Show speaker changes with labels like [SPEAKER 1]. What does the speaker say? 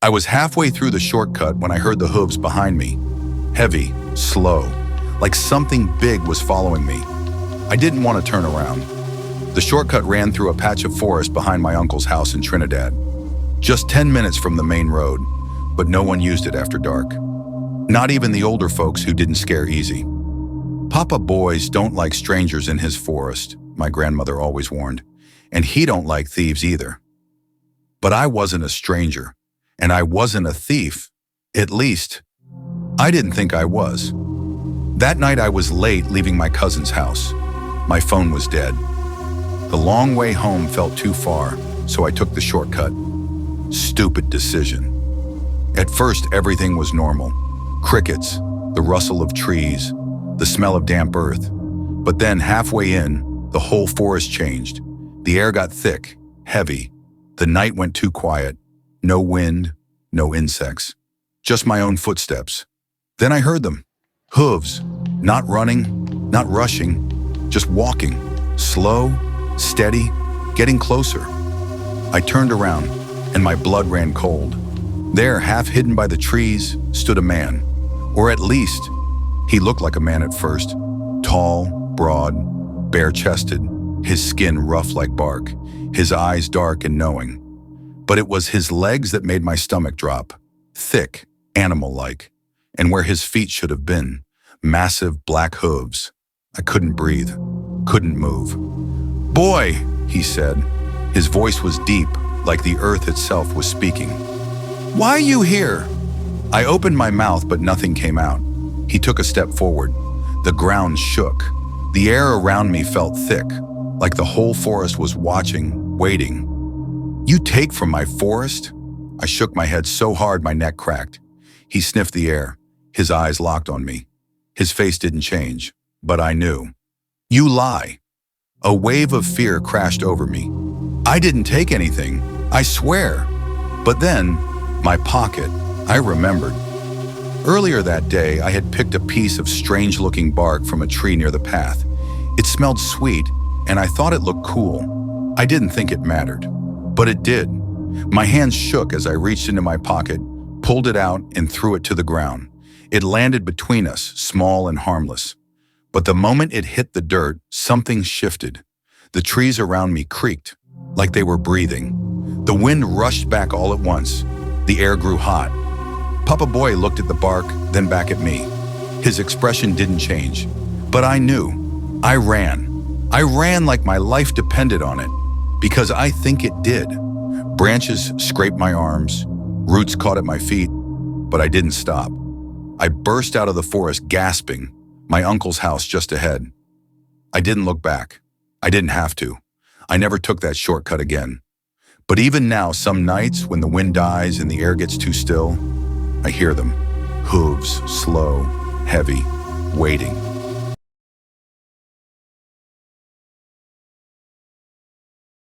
[SPEAKER 1] I was halfway through the shortcut when I heard the hooves behind me. Heavy, slow, like something big was following me. I didn't want to turn around. The shortcut ran through a patch of forest behind my uncle's house in Trinidad. Just 10 minutes from the main road, but no one used it after dark. Not even the older folks who didn't scare easy. Papa Bois don't like strangers in his forest, my grandmother always warned, and he don't like thieves either. But I wasn't a stranger, and I wasn't a thief. At least, I didn't think I was. That night I was late leaving my cousin's house. My phone was dead. The long way home felt too far, so I took the shortcut. Stupid decision. At first, everything was normal. Crickets, the rustle of trees, the smell of damp earth. But then halfway in, the whole forest changed. The air got thick, heavy. The night went too quiet. No wind, no insects. Just my own footsteps. Then I heard them. Hooves. Not running, not rushing, just walking. Slow, steady, getting closer. I turned around, and my blood ran cold. There, half hidden by the trees, stood a man. Or at least, he looked like a man at first. Tall, broad, bare-chested, his skin rough like bark, his eyes dark and knowing. But it was his legs that made my stomach drop. Thick, animal-like. And where his feet should have been, massive black hooves. I couldn't breathe, couldn't move. "Boy," he said. His voice was deep, like the earth itself was speaking. "Why are you here?" I opened my mouth, but nothing came out. He took a step forward. The ground shook. The air around me felt thick, like the whole forest was watching, waiting. "You take from my forest?" I shook my head so hard my neck cracked. He sniffed the air. His eyes locked on me. His face didn't change, but I knew. "You lie." A wave of fear crashed over me. "I didn't take anything, I swear." But then, my pocket, I remembered. Earlier that day, I had picked a piece of strange-looking bark from a tree near the path. It smelled sweet, and I thought it looked cool. I didn't think it mattered, but it did. My hands shook as I reached into my pocket, pulled it out, and threw it to the ground. It landed between us, small and harmless. But the moment it hit the dirt, something shifted. The trees around me creaked, like they were breathing. The wind rushed back all at once. The air grew hot. Papa Bois looked at the bark, then back at me. His expression didn't change, but I knew. I ran. I ran like my life depended on it, because I think it did. Branches scraped my arms, roots caught at my feet, but I didn't stop. I burst out of the forest gasping, my uncle's house just ahead. I didn't look back. I didn't have to. I never took that shortcut again. But even now, some nights when the wind dies and the air gets too still, I hear them. Hooves, slow, heavy, waiting.